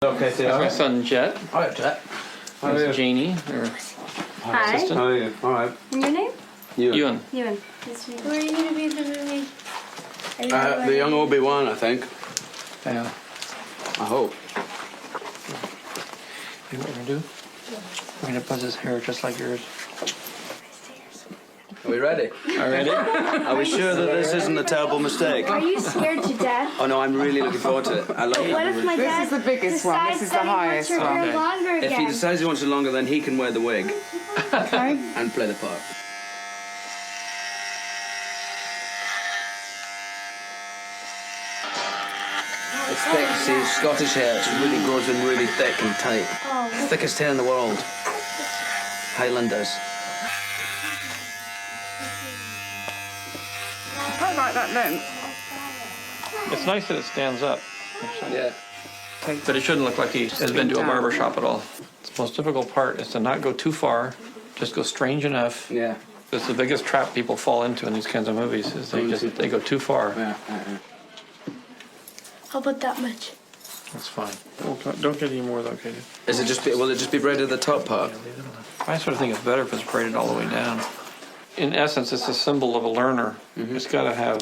Okay, so that's my son Jet. Alright, Jet. That's Janie, her Hi. assistant. How are you? Alright. And your name? Ewan. Ewan. Where are you going to be in the movie? The young Obi Wan, I think. Yeah. I hope. You know what we're gonna do? We're gonna buzz his hair just like yours. Are we ready? Already? Are we sure that this isn't a terrible mistake? Are you scared to death? Oh no, I'm really looking forward to it. I love it. What if my dad This is the biggest one. This is the highest decides that he one. wants her hair longer If he again? decides he wants it longer, then he can wear the wig Okay. and play the part. It's thick, see, Scottish hair, it really grows in really thick and tight. Oh. Thickest hair in the world. Highlanders. I quite like that length. It's nice that it stands up. Yeah. But it shouldn't look like he has been to a barber shop at all. The most difficult part is to not go too far, just go strange enough. Yeah. That's the biggest trap people fall into in these kinds of movies, is they go too far. Yeah. How about that much? That's fine. Don't get any more though, Katie. Is it just will it just be braided the top part? I sort of think it's better if it's braided all the way down. In essence, it's a symbol of a learner. It's got to have,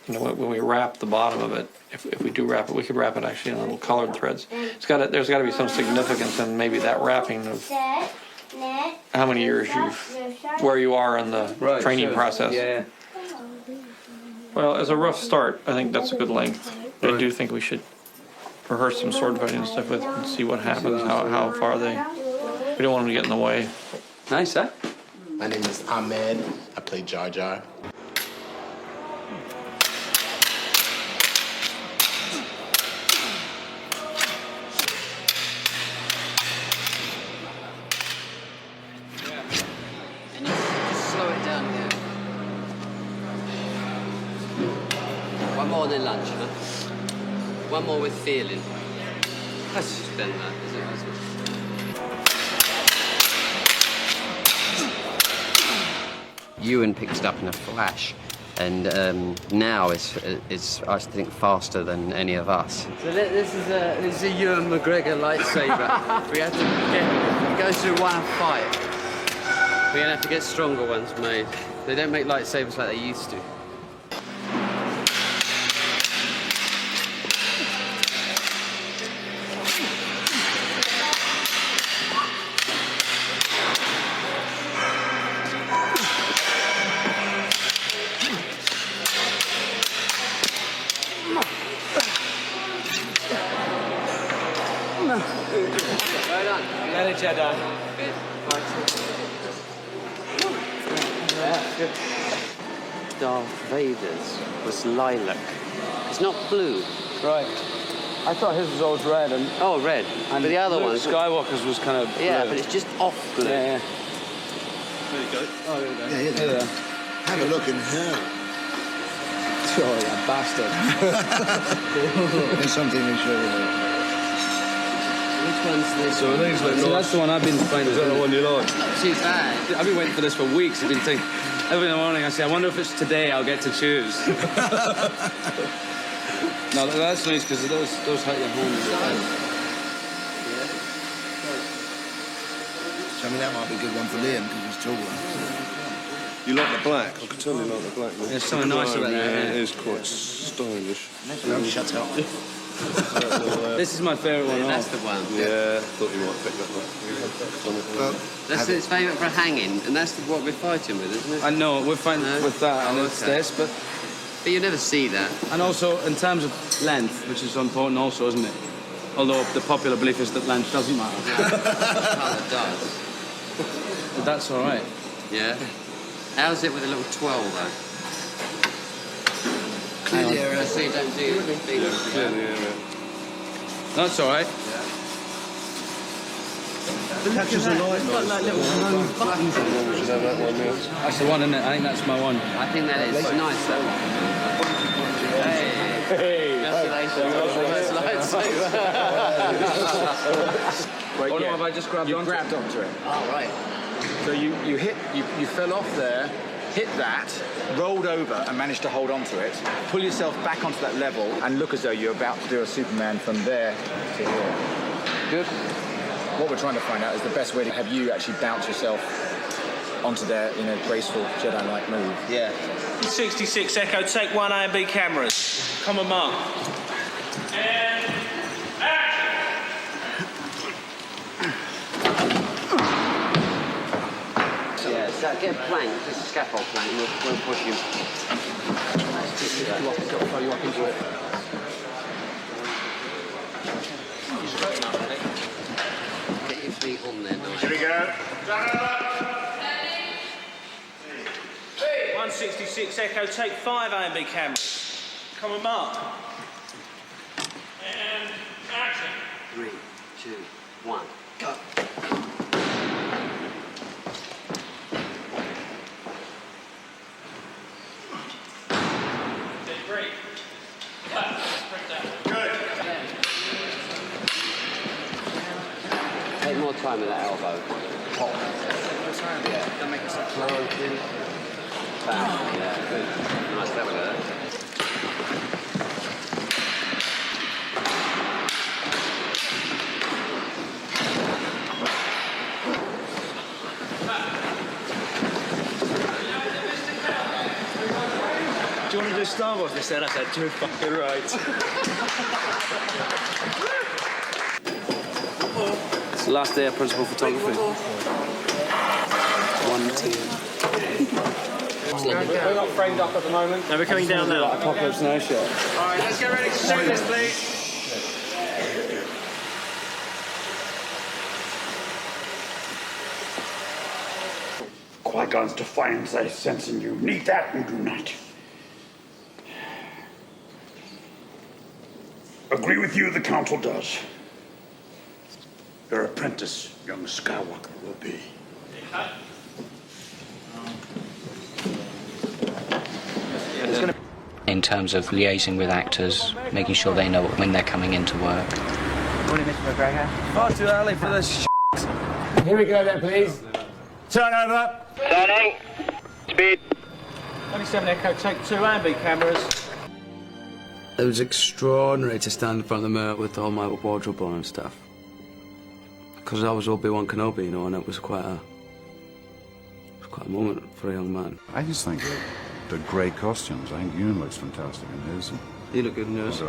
you know, when we wrap the bottom of it, if we do wrap it, we could wrap it actually in little colored threads. There's got to be some significance in maybe that wrapping of how many years where you are in the training process. Yeah. Well, as a rough start, I think that's a good length. I do think we should rehearse some sword fighting and stuff with and see what happens, how far they. We don't want them to get in the way. Nice, huh? My name is Ahmed. I play Jar Jar. Just slow it down here. One more than lunch, huh? One more with feeling. Let's just bend that, is it? Ewan picked it up in a flash, and now is I think faster than any of us. So this is a Ewan McGregor lightsaber. We have to it goes through one fight. We're gonna have to get stronger ones made. They don't make lightsabers like they used to. Well done. Very Jedi. Good. Darth Vader's was lilac. It's not blue. Right. I thought his was always red and Oh, red. But the other Luke one. Skywalker's was kind of Yeah, blue. but it's just off blue. Yeah. There you go. Oh, there you go. Yeah, yeah. Hey there. Have a look in here. Oh, you bastard. There's something to show you. Which one's this? So that's the one I've been finding. Is that the one you like? Not too bad. I've been waiting for this for weeks. I've been thinking every morning. I say, I wonder if it's today I'll get to choose. No, that's nice because those hurt your hands. So, I mean, that might be a good one for Liam because he's taller. You like the black? I can tell you like the black. Man. There's something nice about that. Yeah, Yeah. it is quite stylish. Shut up. This is my favourite one. That's the one. Yeah, thought you might pick that one. Well, That's its favourite for hanging, and that's what we're fighting with, isn't it? I know we're fighting No? with that, and Oh, it's okay. this, but But you never see that. and also in terms of length, which is important, also, isn't it? Although the popular belief is that length doesn't matter, Colour does. but that's all right. Yeah. How's it with a little 12 though? clear the area. So you don't do That's all right. Catches the light. It's got like little buttons on it. Should have that one there. That's the one, isn't it? I think that's my one. I think that is nice, that one. Hey! Congratulations on the first lightsaber. Oh no, have I just grabbed onto it? Grabbed onto it. Oh, right. So you fell off there, hit that, rolled over and managed to hold on to it, pull yourself back onto that level and look as though you're about to do a Superman from there to here. Good. What we're trying to find out is the best way to have you actually bounce yourself onto there in a graceful Jedi-like move. Yeah. 66 Echo, take 1 A and B cameras. Come on, Mark. And Yeah, so get a plank, just a scaffold plank, and we'll push you. Throw you up into it. Get your feet on there, Bill. Here we go. 166 Echo, take 5 A and B cameras. Come on, Mark. And action. 3, 2, 1, go. Great. Take more time with that elbow. Pop. Yeah, don't make it so Slow in. Back. Yeah, good. Nice, that was it. Do you want to do Star Wars? They said, I said, too fucking right. It's the last day of principal photography. 1, 2. We're not framed up at the moment. No, we're coming down now. Apocalypse Now shot. All right, let's get ready to shoot this, please. Qui-Gon's defiance I sense in you. Need that, you do not. Agree with you, the Council does. Your apprentice, young Skywalker, will be. In terms of liaising with actors, making sure they know when they're coming into work. Morning, Mr. McGregor. Far too early for this Here we go then, please. Turn over. Turning. Speed. 27 Echo, take 2 A and B cameras. It was extraordinary to stand in front of the mirror with all my wardrobe on and stuff. Because I was Obi Wan Kenobi, you know, and it was quite a moment for a young man. I just think the grey costumes, I think Ewan looks fantastic in his. You look good in yours.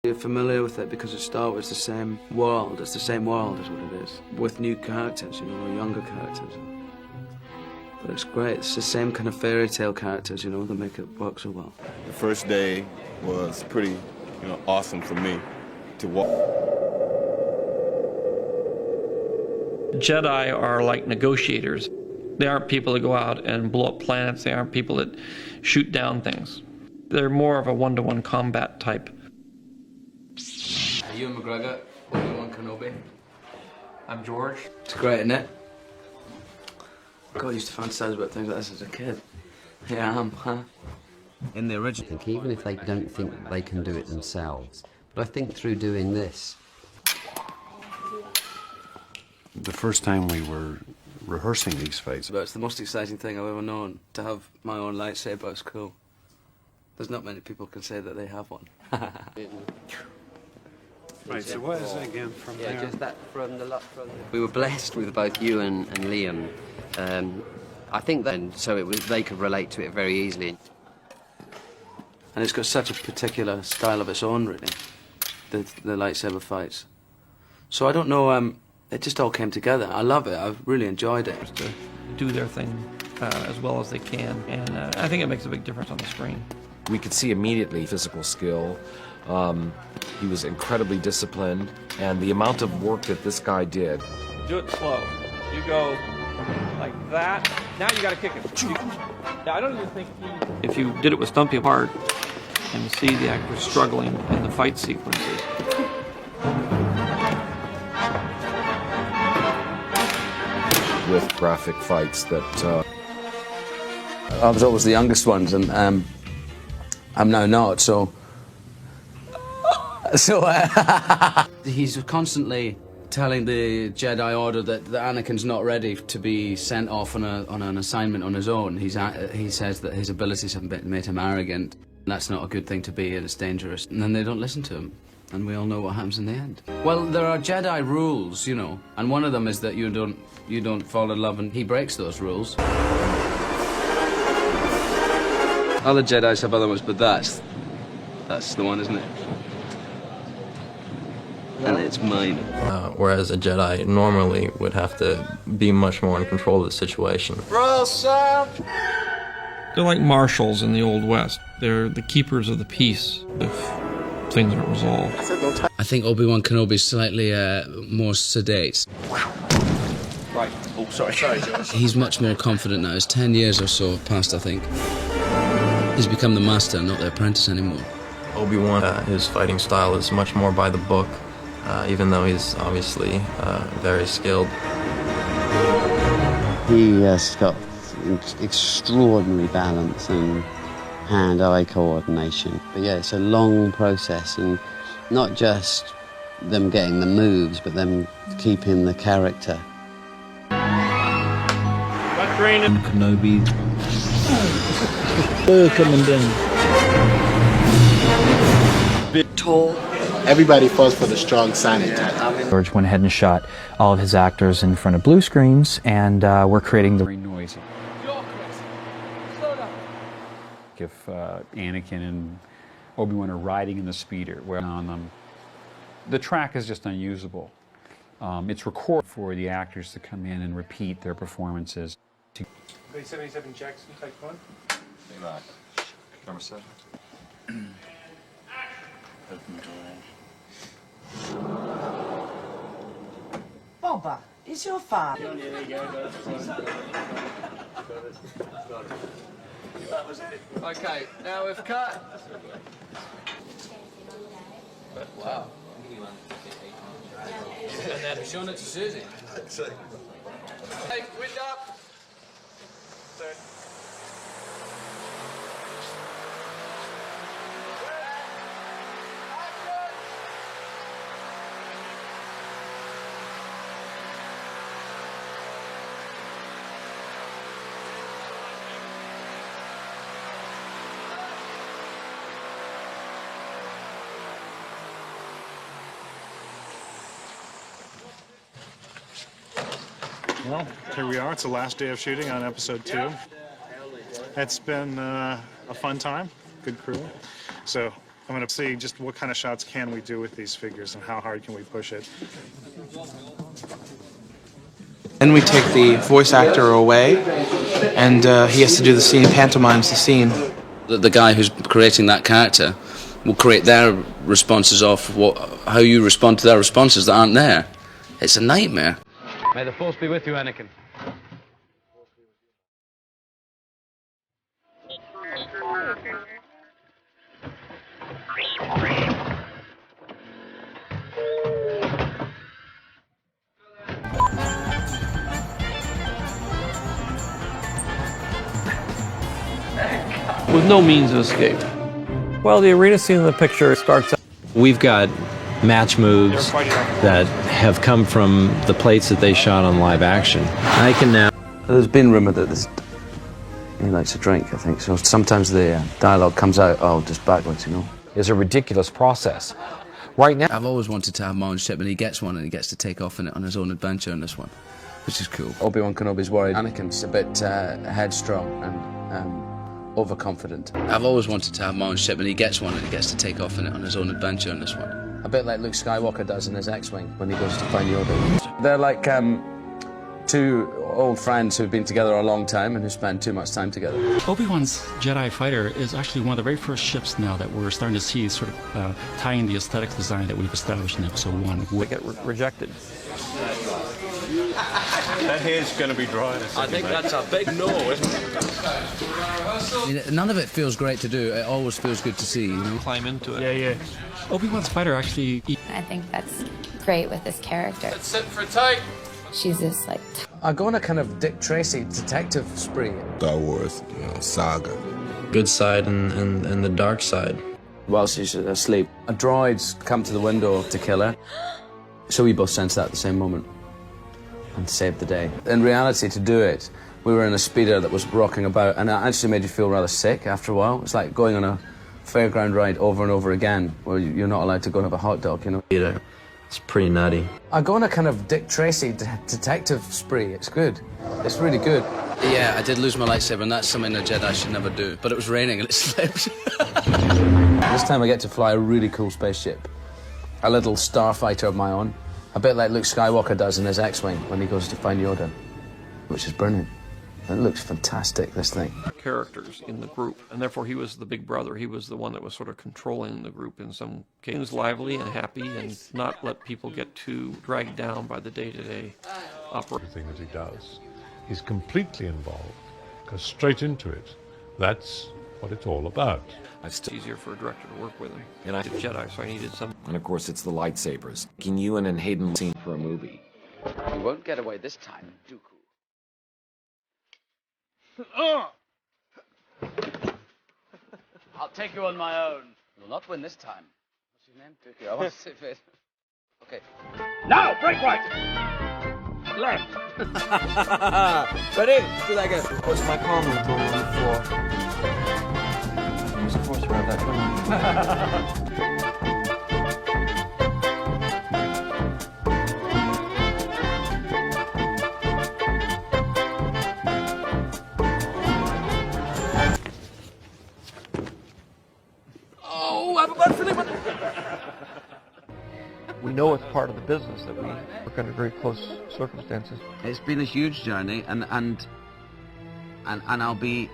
You're familiar with it because it's Star Wars, the same world. It's the same world is what it is. With new characters, you know, or younger characters. But it's great. It's the same kind of fairy tale characters, you know, that make it work so well. The first day was pretty, awesome for me to walk. Jedi are like negotiators. They aren't people that go out and blow up planets. They aren't people that shoot down things. They're more of a one-to-one combat type. Ewan McGregor, Obi Wan Kenobi. I'm George. It's great, isn't it? God, I used to fantasize about things like this as a kid. Yeah, I am, huh? In the original, even if they don't think they can do it themselves, but I think through doing this. The first time we were rehearsing these fights. But it's the most exciting thing I've ever known. To have my own lightsaber is cool. There's not many people can say that they have one. Right, so what is it again from there? Yeah, just that from the... We were blessed with both Ewan and Liam. I think then, so they could relate to it very easily. And it's got such a particular style of its own, really, the lightsaber fights. So I don't know, it just all came together. I love it. I've really enjoyed it. To do their thing as well as they can, and I think it makes a big difference on the screen. We could see immediately physical skill. He was incredibly disciplined, and the amount of work that this guy did. Do it slow. You go like that. Now you got to kick it. I don't even think if you did it with Stumpy hard and see the actors struggling in the fight sequences. With graphic fights that... I was always the youngest ones, and I'm now not, so he's constantly telling the Jedi Order that Anakin's not ready to be sent off on an assignment on his own. He says that his abilities have made him arrogant. That's not a good thing to be, and it's dangerous. And then they don't listen to him. And we all know what happens in the end. Well, there are Jedi rules, you know, and one of them is that you don't fall in love, and he breaks those rules. Other Jedis have other ones, but that's the one, isn't it? And it's mine. Whereas a Jedi normally would have to be much more in control of the situation. They're like marshals in the Old West. They're the keepers of the peace if things aren't resolved. I think Obi Wan Kenobi is slightly more sedate. Right. Oh, sorry, George. He's much more confident now. It's 10 years or so past, I think. He's become the master, not the apprentice anymore. Obi-Wan, his fighting style is much more by the book, even though he's obviously very skilled. He has got extraordinary balance and hand-eye coordination. But yeah, it's a long process, and not just them getting the moves, but them keeping the character. Kenobi. Coming down. Bit tall. Everybody falls for the strong signing tactic. George went ahead and shot all of his actors in front of blue screens, and we're creating the... Very noisy. If Anakin and Obi-Wan are riding in the speeder, where on them, the track is just unusable. It's recorded for the actors to come in and repeat their performances. 77 Jackson, take one. Camera set. Boba, is your father? That was it. Okay, now we've cut. Wow. And then we've shown it to Susie. Hey, wind up. Well, here we are. It's the last day of shooting on episode 2. It's been a fun time, good crew. So I'm going to see just what kind of shots can we do with these figures and how hard can we push it. Then we take the voice actor away, and he has to do the scene, pantomimes the scene. The guy who's creating that character will create their responses off how you respond to their responses that aren't there. It's a nightmare. May the Force be with you, Anakin. With no means of escape. Well, the arena scene in the picture starts out. We've got match moves that have come from the plates that they shot on live action. I can now... There's been rumour that he likes to drink, I think, so sometimes the dialogue comes out, just backwards, you know. It's a ridiculous process. Right now... I've always wanted to have my own ship, and he gets one, and he gets to take off in it on his own adventure in this one, which is cool. Obi-Wan Kenobi's worried Anakin's a bit headstrong and overconfident. I've always wanted to have my own ship, and he gets one, and he gets to take off in it on his own adventure in this one. A bit like Luke Skywalker does in his X-Wing when he goes to find Yoda. They're like two old friends who've been together a long time and who spend too much time together. Obi-Wan's Jedi Fighter is actually one of the very first ships now that we're starting to see sort of tying the aesthetic design that we've established in Episode 1. They get rejected. That hair's going to be dry in a second. I think that's a big no, isn't it? None of it feels great to do. It always feels good to see, you know? Climb into it. Yeah. Obi-Wan's Fighter actually... I think that's great with this character. Let's sit for tight. She's this, like... I go on a kind of Dick Tracy detective spree. Star Wars, saga. Good side and the dark side. While she's asleep, a droid's come to the window to kill her. So we both sensed that at the same moment and saved the day. In reality, to do it, we were in a speeder that was rocking about, and it actually made you feel rather sick after a while. It's like going on a fairground ride over and over again, where you're not allowed to go and have a hot dog, you know? It's pretty nutty. I go on a kind of Dick Tracy detective spree. It's good. It's really good. Yeah, I did lose my lightsaber, and that's something a Jedi should never do. But it was raining and it slipped. This time I get to fly a really cool spaceship. A little starfighter of my own. A bit like Luke Skywalker does in his X-Wing when he goes to find Yoda. Which is brilliant. It looks fantastic, this thing. Characters in the group, and therefore he was the big brother. He was the one that was sort of controlling the group in some cases. He was lively and happy and not let people get too dragged down by the day-to-day operation. Everything that he does. He's completely involved, goes straight into it. That's what it's all about. It's easier for a director to work with him. And I did Jedi, so I needed some. And of course, it's the lightsabers. Making Ewan and Hayden scene for a movie. You won't get away this time, Dooku. I'll take you on my own. You'll not win this time. What's your name, Dooku? I want to see it. Okay. Now, break right! Left! Ready? Do that again. What's my comment on the floor? Of course, around that time. Oh, I have a bad feeling. We know it's part of the business that we work under very close circumstances. It's been a huge journey, and I'll be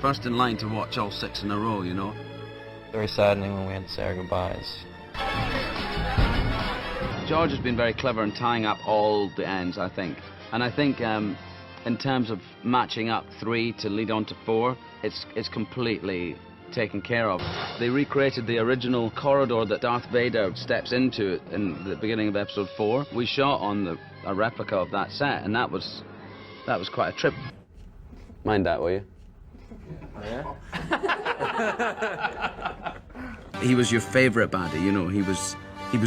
first in line to watch all 6 in a row, you know. Very saddening when we had to say our goodbyes. George has been very clever in tying up all the ends, I think. And I think in terms of matching up 3 to lead on to 4, it's completely taken care of. They recreated the original corridor that Darth Vader steps into in the beginning of episode 4. We shot on a replica of that set, and that was quite a trip. Mind that, will you? Yeah. He was your favourite baddie, you know. He was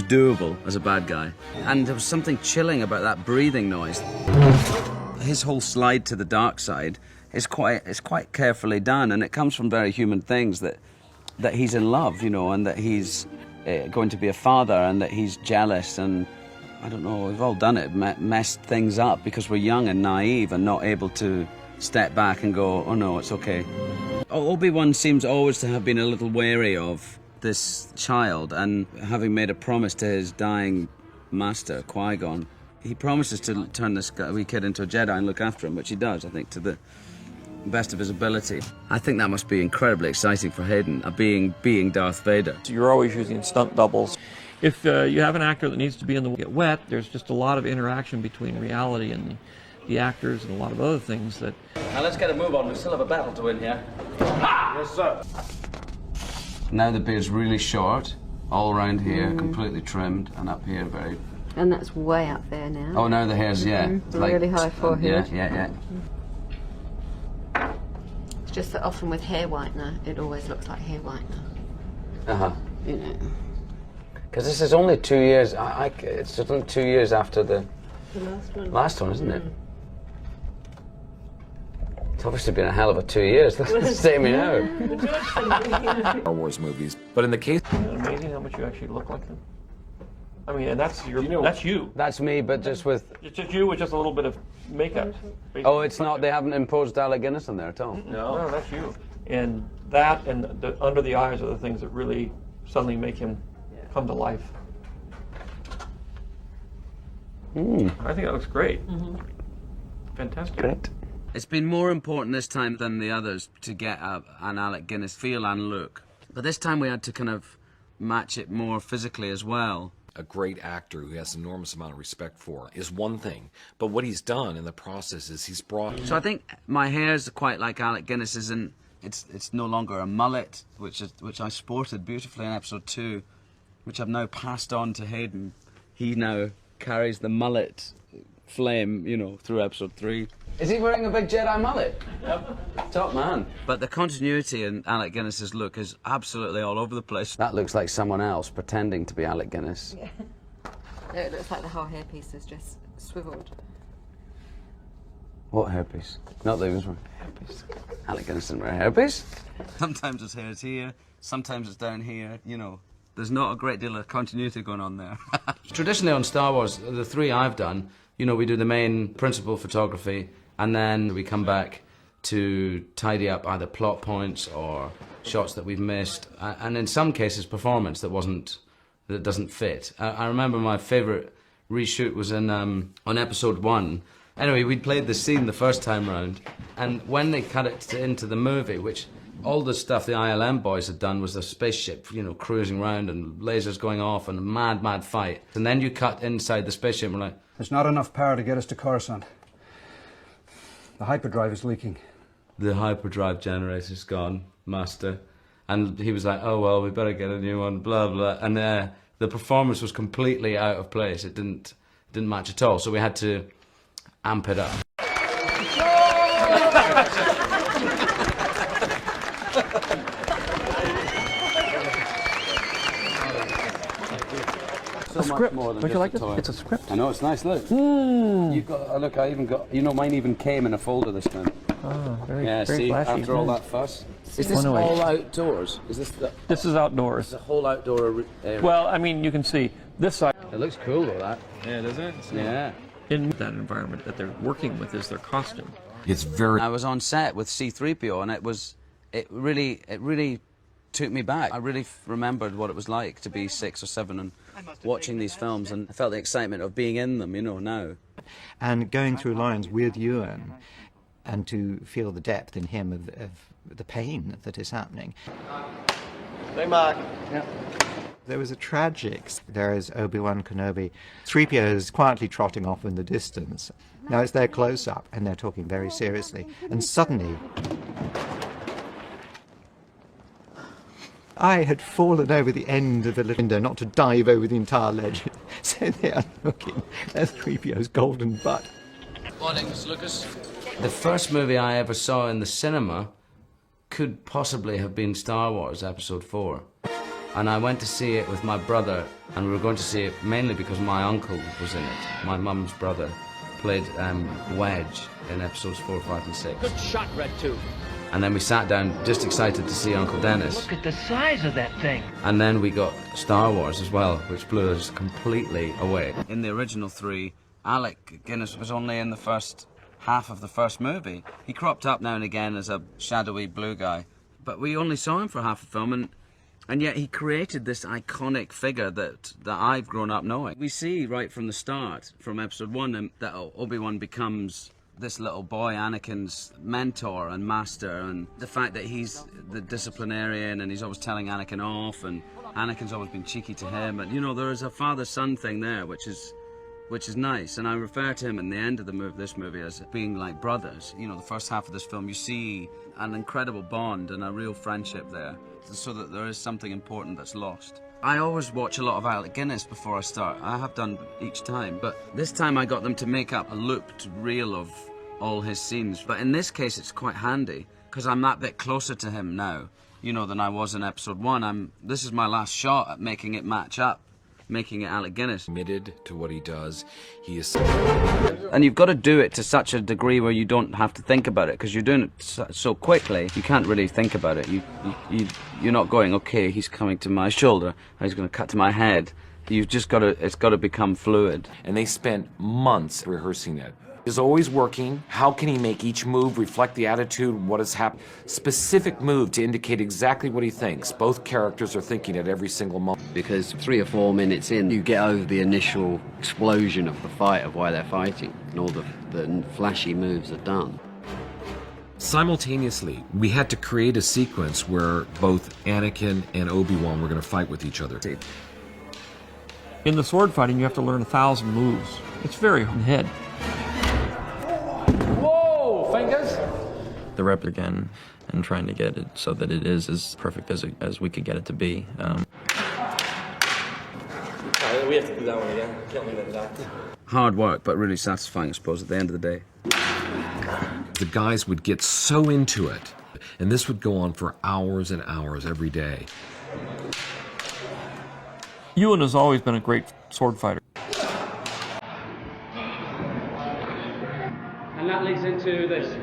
doable as a bad guy, and there was something chilling about that breathing noise. His whole slide to the dark side is quite carefully done, and it comes from very human things that he's in love, you know, and that he's going to be a father, and that he's jealous, and I don't know, we've all done it, messed things up because we're young and naive and not able to step back and go, oh no, it's okay. Obi-Wan seems always to have been a little wary of this child, and having made a promise to his dying master, Qui-Gon, he promises to turn this wee kid into a Jedi and look after him, which he does, I think, to the best of his ability. I think that must be incredibly exciting for Hayden, being Darth Vader. So you're always using stunt doubles. If you have an actor that needs to be in the get wet, there's just a lot of interaction between reality and the actors and a lot of other things that... Now let's get a move on, we still have a battle to win here. Ha! Yes, sir. Now the beard's really short, all around here, completely trimmed, and up here very... And that's way up there now. Oh, now the hair's, yeah. Like, really high forehead. Yeah. It's just that often with hair whitener, it always looks like hair whitener. Uh-huh. You know. Because this is only 2 years, it's only 2 years after the last one. Last one, isn't it? It's obviously been a hell of a 2 years. That's saying me now. Star Wars movies. But in the case... Isn't it amazing how much you actually look like them? I mean, and that's that's you. That's me, but just with... It's just you with just a little bit of makeup. Basically. Oh, it's not, they haven't imposed Alec Guinness on there at all? No, that's you. And that and under the eyes are the things that really suddenly make him come to life. I think that looks great. Fantastic. Great. It's been more important this time than the others to get an Alec Guinness feel and look. But this time we had to kind of match it more physically as well. A great actor who has an enormous amount of respect for is one thing, but what he's done in the process is he's brought... So I think my hair's quite like Alec Guinness's, and it's no longer a mullet, which I sported beautifully in episode 2, which I've now passed on to Hayden. He now carries the mullet flame, you know, through episode 3. Is he wearing a big Jedi mullet? Yep. Top man. But the continuity in Alec Guinness's look is absolutely all over the place. That looks like someone else pretending to be Alec Guinness. Yeah. It looks like the whole hairpiece is just swiveled. What hairpiece? Not the usual hairpiece. Alec Guinness didn't wear a hairpiece. Sometimes his hair's here, sometimes it's down here, you know. There's not a great deal of continuity going on there. Traditionally on Star Wars, the 3 I've done, you know, we do the main principal photography, and then we come back to tidy up either plot points or shots that we've missed, and in some cases performance that doesn't fit. I remember my favourite reshoot was in on episode 1. Anyway, we'd played the scene the first time round, and when they cut it into the movie, which all the stuff the ILM boys had done was the spaceship, you know, cruising around and lasers going off and a mad fight, and then you cut inside the spaceship and we're like, there's not enough power to get us to Coruscant. The hyperdrive is leaking. The hyperdrive generator's gone, master. And he was like, oh well, we better get a new one, blah blah. And the performance was completely out of place. It didn't match at all, so we had to amp it up. A script. More than Don't you like just a it? toy. It's a script. I know, it's nice, look. You've got, look, I even got, you know, mine even came in a folder this time. Oh, very see, flashy. after all that fuss. Is this all outdoors? Is this the... This is outdoors. The whole outdoor area? Well, I mean, you can see this side. It looks cool though, that. Yeah, doesn't it? Yeah. In that environment that they're working with is their costume. It's very... I was on set with C-3PO and it really took me back. I really remembered what it was like to be 6 or 7 and watching these films, and I felt the excitement of being in them, you know, now. And going through lines with Ewan and to feel the depth in him of the pain that is happening. Hey, Mark. Yeah. There was a tragic. There is Obi Wan Kenobi. 3PO is quietly trotting off in the distance. Now it's their close-up and they're talking very seriously. And suddenly, I had fallen over the end of the little window, not to dive over the entire ledge. So they are looking at 3PO's golden butt. Morning, Mr. Lucas. The first movie I ever saw in the cinema could possibly have been Star Wars Episode 4. And I went to see it with my brother, and we were going to see it mainly because my uncle was in it. My mum's brother played Wedge in Episodes 4, 5 and 6. Good shot, Red 2. And then we sat down just excited to see Uncle Dennis. Look at the size of that thing. And then we got Star Wars as well, which blew us completely away. In the original 3, Alec Guinness was only in the first half of the first movie. He cropped up now and again as a shadowy blue guy, but we only saw him for half the film, and yet he created this iconic figure that I've grown up knowing. We see right from the start, from Episode 1, that Obi-Wan becomes this little boy, Anakin's mentor and master, and the fact that he's the disciplinarian and he's always telling Anakin off, and Anakin's always been cheeky to him, and you know, there is a father-son thing there, which is nice, and I refer to him in the end of this movie as being like brothers. You know, the first half of this film, you see an incredible bond and a real friendship there, so that there is something important that's lost. I always watch a lot of Alec Guinness before I start. I have done each time, but this time I got them to make up a looped reel of all his scenes. But in this case, it's quite handy, because I'm that bit closer to him now, you know, than I was in Episode 1. This is my last shot at making it match up, making it Alec Guinness. Committed to what he does. He is... And you've got to do it to such a degree where you don't have to think about it, because you're doing it so quickly, you can't really think about it. You're not going, okay, he's coming to my shoulder, he's going to cut to my head. You've just got to, it's got to become fluid. And they spent months rehearsing that. Is always working. How can he make each move reflect the attitude, what has happened? Specific move to indicate exactly what he thinks. Both characters are thinking at every single moment. Because 3 or 4 minutes in, you get over the initial explosion of the fight, of why they're fighting, and all the flashy moves are done. Simultaneously, we had to create a sequence where both Anakin and Obi-Wan were going to fight with each other. In the sword fighting, you have to learn 1,000 moves. It's very on the head. The rep again and trying to get it so that it is as perfect as we could get it to be. We have to do that one again. Can't leave it back. Hard work, but really satisfying, I suppose, at the end of the day. The guys would get so into it, and this would go on for hours and hours every day. Ewan has always been a great sword fighter. leads into this.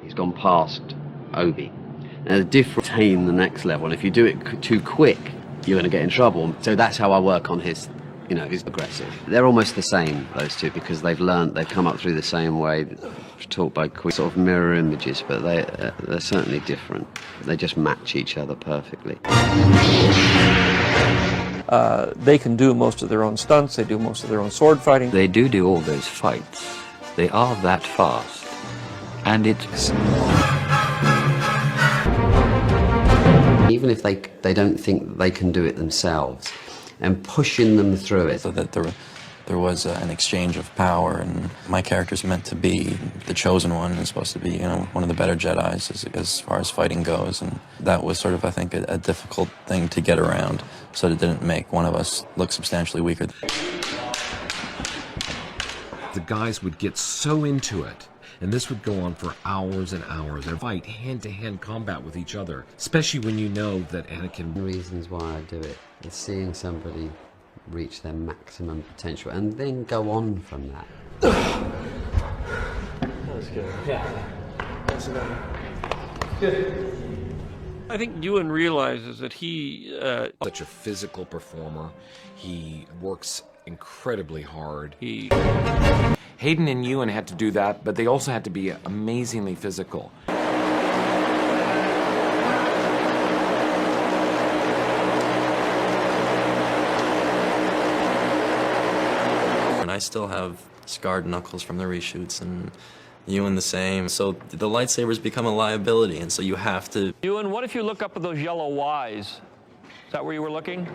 He's gone past Obi. And a different team the next level. If you do it too quick, you're going to get in trouble. So that's how I work on his, you know, he's aggressive. They're almost the same, those two, because they've come up through the same way, taught by sort of mirror images, but they're certainly different. They just match each other perfectly. They can do most of their own stunts, they do most of their own sword fighting. They do all those fights. They are that fast. And it's... Even if they don't think they can do it themselves, and pushing them through it. So that there was an exchange of power, and my character's meant to be the chosen one, and supposed to be, you know, one of the better Jedis as far as fighting goes, and that was sort of, I think, a difficult thing to get around, so that it didn't make one of us look substantially weaker. The guys would get so into it, and this would go on for hours and hours. They'd fight hand-to-hand combat with each other, especially when you know that Anakin... The reasons why I do it is seeing somebody reach their maximum potential and then go on from that. That's good. Yeah. That's good. I think Ewan realizes that he... such a physical performer. He works incredibly hard. Hayden and Ewan had to do that, but they also had to be amazingly physical. And I still have scarred knuckles from the reshoots, and Ewan the same. So the lightsabers become a liability, and so you have to... Ewan, what if you look up at those yellow Ys? Is that where you were looking?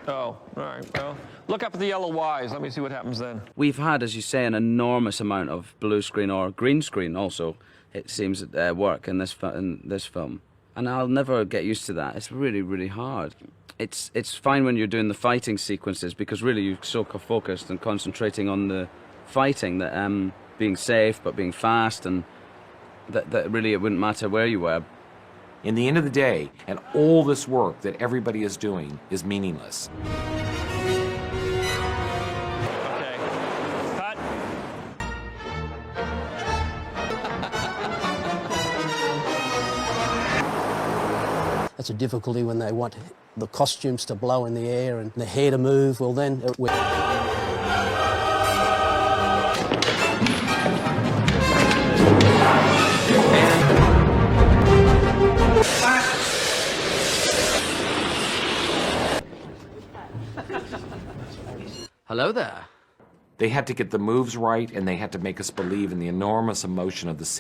Oh, all right, well, look up at the yellow Ys. Let me see what happens then. We've had, as you say, an enormous amount of blue screen or green screen also, it seems, work in this film. And I'll never get used to that. It's really, really hard. It's fine when you're doing the fighting sequences, because really you're so focused and concentrating on the fighting, that being safe but being fast, and that really it wouldn't matter where you were. In the end of the day, and all this work that everybody is doing is meaningless. Okay. Cut. That's a difficulty when they want the costumes to blow in the air and the hair to move. Well, then Hello there. They had to get the moves right, and they had to make us believe in the enormous emotion of the scene.